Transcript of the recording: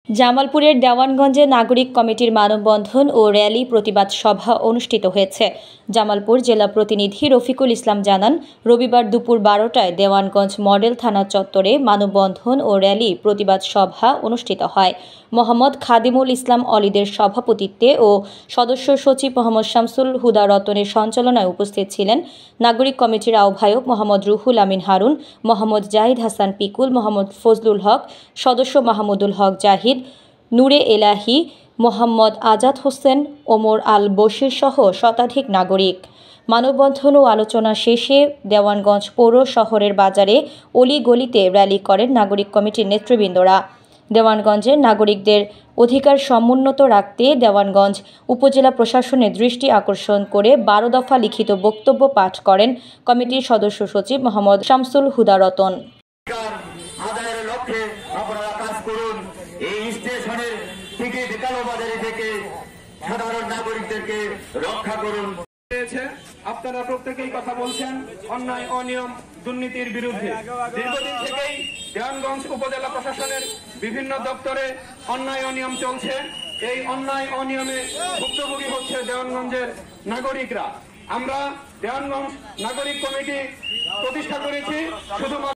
জামালপুরের দেওয়ানগঞ্জে নাগরিক কমিটির মানববন্ধন ও র্যালি প্রতিবাদ সভা অনুষ্ঠিত হয়েছে। জামালপুর জেলা প্রতিনিধি রফিকুল ইসলাম জানান, রবিবার দুপুর 12টায় দেওয়ানগঞ্জ মডেল থানা চত্বরে মানববন্ধন ও র্যালি প্রতিবাদ সভা অনুষ্ঠিত হয়। মোহাম্মদ খাদিমুল ইসলাম অলিদের সভাপতিত্বে ও সদস্য সচিব মোহাম্মদ শামসুল হুদা রতনের সঞ্চালনায় উপস্থিত ছিলেন নাগরিক কমিটির আহ্বায়ক মোহাম্মদ রুহুল আমিন হারুন, মোহাম্মদ জাহিদ হাসান পিকুল, মোহাম্মদ ফজলুল হক, সদস্য মাহমুদুল হক জাহিদ, নূরে এলাহি, মোহাম্মদ আজাদ হোসেন, ওমর আল বশির সহ শতাধিক নাগরিক। মানববন্ধন ও আলোচনা শেষে দেওয়ানগঞ্জ পৌর শহরের বাজারে অলি-গলিতে র্যালি করেন নাগরিক কমিটির নেতৃবৃন্দরা। দেওয়ানগঞ্জের নাগরিকদের অধিকার সমুন্নত রাখতে দেওয়ানগঞ্জ উপজেলা প্রশাসনের দৃষ্টি আকর্ষণ করে 12 দফা লিখিত বক্তব্য পাঠ করেন কমিটির সদস্য সচিব মোহাম্মদ শামসুল হুদা রতন। এই স্টেশনের টিকিট কালোবাজারি থেকে সাধারণ নাগরিকদেরকে রক্ষা করুন। আপনারা প্রত্যেকেই কথা বলছেন অন্যায়, অনিয়ম, দুর্নীতির বিরুদ্ধে। দীর্ঘদিন থেকেই দেওয়ানগঞ্জ উপজেলা প্রশাসনের বিভিন্ন দপ্তরে অন্যায় অনিয়ম চলছে। এই অন্যায় অনিয়মে ভুক্তভোগী হচ্ছে দেওয়ানগঞ্জের নাগরিকরা। আমরা দেওয়ানগঞ্জ নাগরিক কমিটি প্রতিষ্ঠা করেছি শুধুমাত্র